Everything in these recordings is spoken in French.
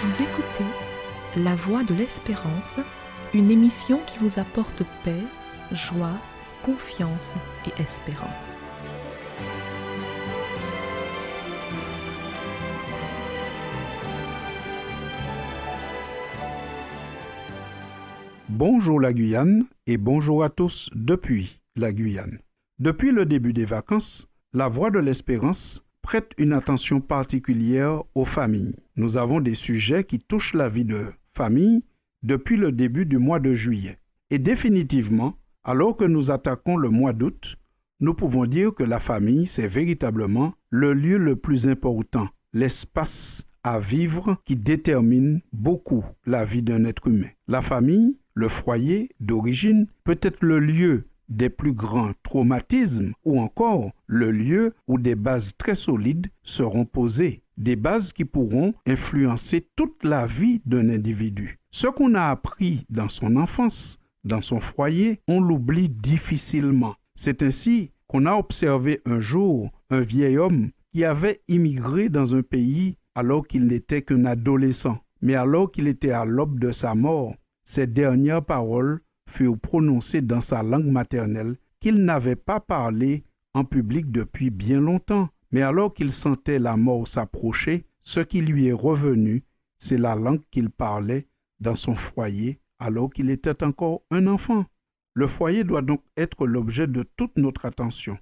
Vous écoutez La Voix de l'Espérance, une émission qui vous apporte paix, joie, confiance et espérance. Bonjour la Guyane et bonjour à tous depuis la Guyane. Depuis le début des vacances, la Voix de l'Espérance prête une attention particulière aux familles. Nous avons des sujets qui touchent la vie de famille depuis le début du mois de juillet. Et définitivement, alors que nous attaquons le mois d'août, nous pouvons dire que la famille, c'est véritablement le lieu le plus important, l'espace à vivre qui détermine beaucoup la vie d'un être humain. La famille, le foyer d'origine, peut être le lieu des plus grands traumatismes ou encore le lieu où des bases très solides seront posées, des bases qui pourront influencer toute la vie d'un individu. Ce qu'on a appris dans son enfance, dans son foyer, on l'oublie difficilement. C'est ainsi qu'on a observé un jour un vieil homme qui avait immigré dans un pays alors qu'il n'était qu'un adolescent. Mais alors qu'il était à l'aube de sa mort, ses dernières paroles furent prononcées dans sa langue maternelle qu'il n'avait pas parlé en public depuis bien longtemps. Mais alors qu'il sentait la mort s'approcher, ce qui lui est revenu, c'est la langue qu'il parlait dans son foyer alors qu'il était encore un enfant. Le foyer doit donc être l'objet de toute notre attention.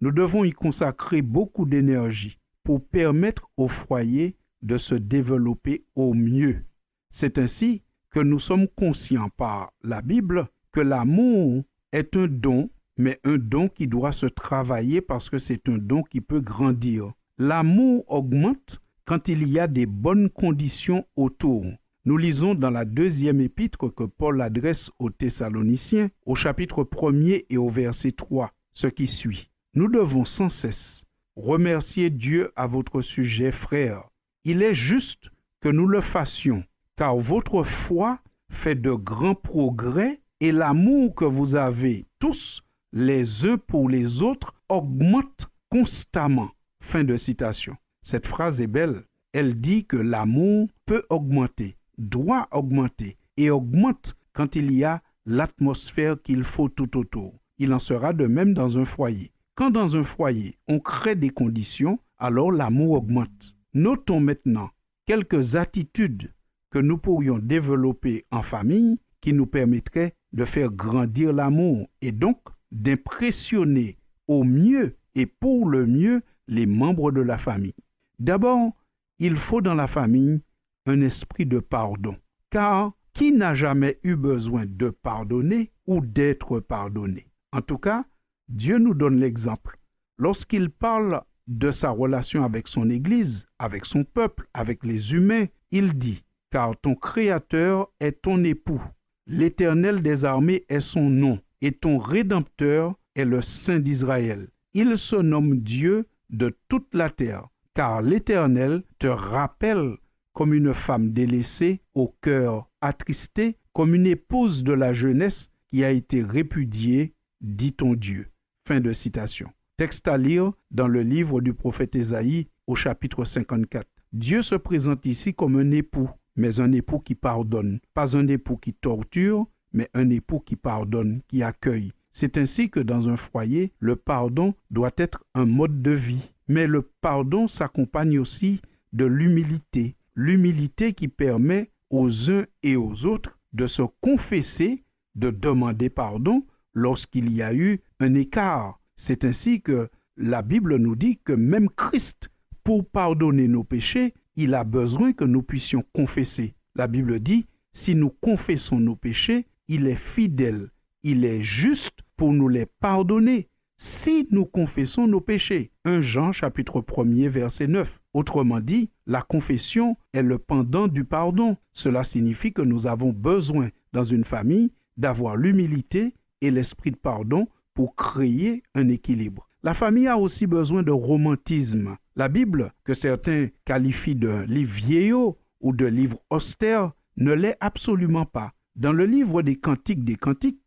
Nous devons y consacrer beaucoup d'énergie pour permettre au foyer de se développer au mieux. C'est ainsi que nous sommes conscients par la Bible que l'amour est un don, mais un don qui doit se travailler parce que c'est un don qui peut grandir. L'amour augmente quand il y a des bonnes conditions autour. Nous lisons dans la deuxième épître que Paul adresse aux Thessaloniciens, au chapitre 1er et au verset 3, ce qui suit. Nous devons sans cesse remercier Dieu à votre sujet, frères. Il est juste que nous le fassions, car votre foi fait de grands progrès et l'amour que vous avez tous les uns pour les autres augmente constamment. Fin de citation. Cette phrase est belle. Elle dit que l'amour peut augmenter, doit augmenter et augmente quand il y a l'atmosphère qu'il faut tout autour. Il en sera de même dans un foyer. Quand dans un foyer, on crée des conditions, alors l'amour augmente. Notons maintenant quelques attitudes que nous pourrions développer en famille qui nous permettraient de faire grandir l'amour et donc d'impressionner au mieux et pour le mieux les membres de la famille. D'abord, il faut dans la famille un esprit de pardon, car qui n'a jamais eu besoin de pardonner ou d'être pardonné? En tout cas, Dieu nous donne l'exemple. Lorsqu'il parle de sa relation avec son Église, avec son peuple, avec les humains, il dit « Car ton Créateur est ton époux, l'Éternel des armées est son nom, et ton Rédempteur est le Saint d'Israël. Il se nomme Dieu de toute la terre, car l'Éternel te rappelle comme une femme délaissée, au cœur attristé, comme une épouse de la jeunesse qui a été répudiée, dit ton Dieu. » Fin de citation. Texte à lire dans le livre du prophète Ésaïe au chapitre 54. Dieu se présente ici comme un époux, mais un époux qui pardonne. Pas un époux qui torture, mais un époux qui pardonne, qui accueille. C'est ainsi que dans un foyer, le pardon doit être un mode de vie. Mais le pardon s'accompagne aussi de l'humilité. L'humilité qui permet aux uns et aux autres de se confesser, de demander pardon lorsqu'il y a eu un écart. C'est ainsi que la Bible nous dit que même Christ, pour pardonner nos péchés, il a besoin que nous puissions confesser. La Bible dit, si nous confessons nos péchés, il est fidèle, il est juste pour nous les pardonner. Si nous confessons nos péchés. 1 Jean chapitre 1er verset 9. Autrement dit, la confession est le pendant du pardon. Cela signifie que nous avons besoin dans une famille d'avoir l'humilité et l'esprit de pardon pour créer un équilibre. La famille a aussi besoin de romantisme. La Bible, que certains qualifient d'un livre vieillot ou de livre austère, ne l'est absolument pas. Dans le livre des Cantiques,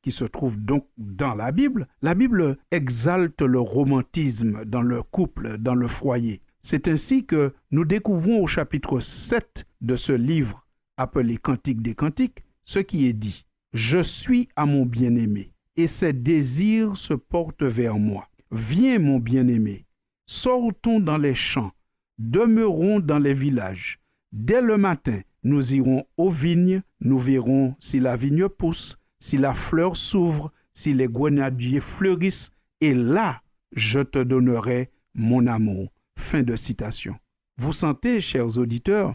qui se trouve donc dans la Bible exalte le romantisme dans le couple, dans le foyer. C'est ainsi que nous découvrons au chapitre 7 de ce livre appelé Cantique des Cantiques, ce qui est dit. Je suis à mon bien-aimé, et ses désirs se portent vers moi. Viens, mon bien-aimé, sortons dans les champs, demeurons dans les villages. Dès le matin, nous irons aux vignes, nous verrons si la vigne pousse, si la fleur s'ouvre, si les grenadiers fleurissent, et là, je te donnerai mon amour. Fin de citation. Vous sentez, chers auditeurs,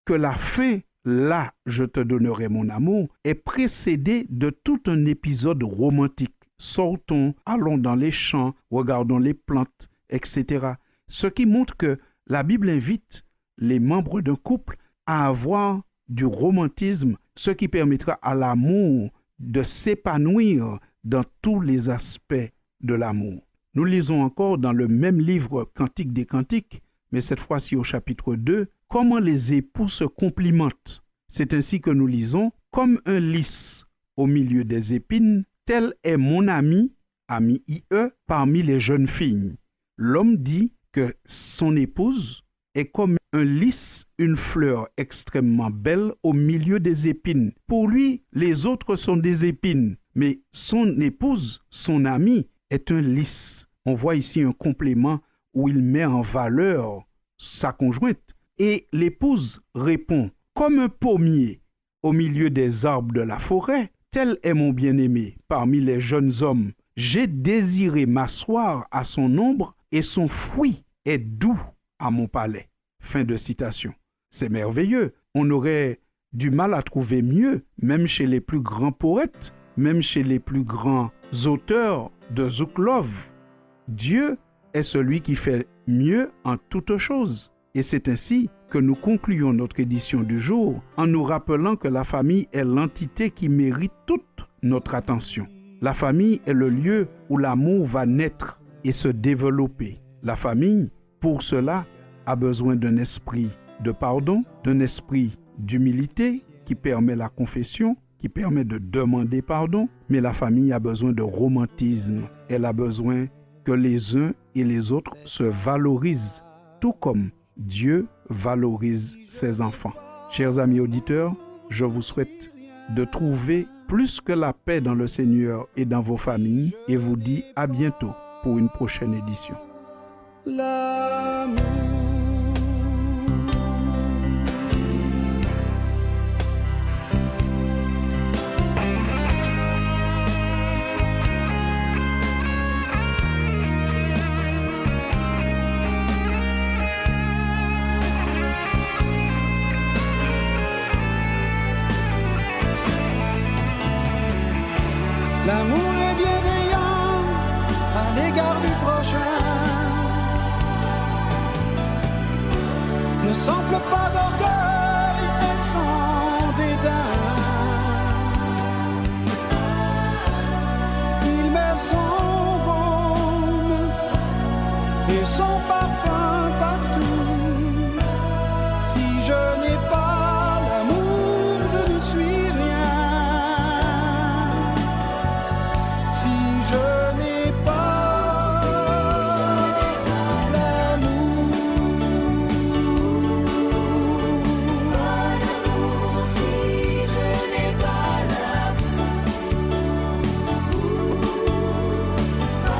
que la fin, là, je te donnerai mon amour, est précédée de tout un épisode romantique. Sortons, allons dans les champs, regardons les plantes, etc. Ce qui montre que la Bible invite les membres d'un couple à avoir du romantisme, ce qui permettra à l'amour de s'épanouir dans tous les aspects de l'amour. Nous lisons encore dans le même livre Cantique des Cantiques, mais cette fois-ci au chapitre 2, comment les époux se complimentent. C'est ainsi que nous lisons « Comme un lys au milieu des épines, tel est mon ami, ami IE, parmi les jeunes filles. » L'homme dit que son épouse est comme un lys, une fleur extrêmement belle au milieu des épines. Pour lui, les autres sont des épines, mais son épouse, son amie, est un lys. On voit ici un complément où il met en valeur sa conjointe. Et l'épouse répond, comme un pommier au milieu des arbres de la forêt, tel est mon bien-aimé parmi les jeunes hommes. J'ai désiré m'asseoir à son ombre et son fruit est doux à mon palais. Fin de citation. C'est merveilleux. On aurait du mal à trouver mieux, même chez les plus grands poètes, même chez les plus grands auteurs de Zouklov. Dieu est celui qui fait mieux en toutes choses. Et c'est ainsi que nous concluons notre édition du jour en nous rappelant que la famille est l'entité qui mérite toute notre attention. La famille est le lieu où l'amour va naître et se développer. La famille, pour cela, a besoin d'un esprit de pardon, d'un esprit d'humilité qui permet la confession, qui permet de demander pardon, mais la famille a besoin de romantisme. Elle a besoin que les uns et les autres se valorisent, tout comme Dieu valorise ses enfants. Chers amis auditeurs, je vous souhaite de trouver plus que la paix dans le Seigneur et dans vos familles et vous dis à bientôt pour une prochaine édition. L'amour. L'amour est bienveillant à l'égard du prochain. Ne s'enfle pas d'orgueil et sans dédain. Il met son baume et son parfum partout. Si je n'ai pas l'amour, je ne suis rien. Je n'ai pas l'amour. Si je n'ai pas l'amour.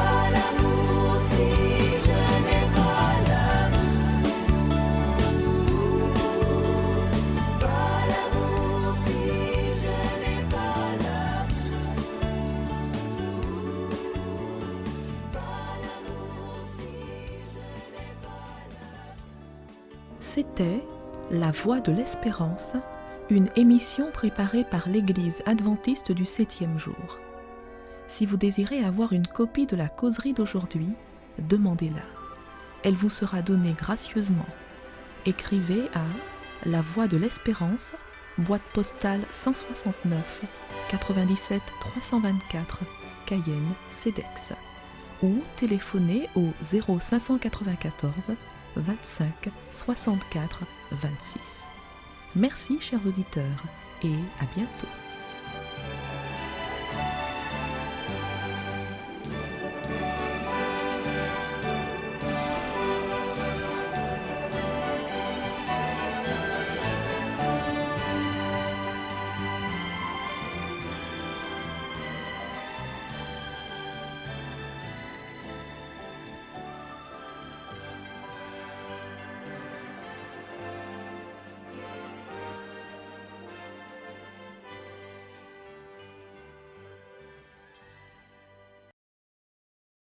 Pas l'amour si je n'ai pas l'amour. Pas l'amour si je n'ai pas l'amour. C'était La Voix de l'Espérance, une émission préparée par l'Église adventiste du 7e jour. Si vous désirez avoir une copie de la causerie d'aujourd'hui, demandez-la. Elle vous sera donnée gracieusement. Écrivez à La Voix de l'Espérance, boîte postale 169 97 324, Cayenne, CEDEX, ou téléphonez au 0594 25 64 26. Merci chers auditeurs et à bientôt.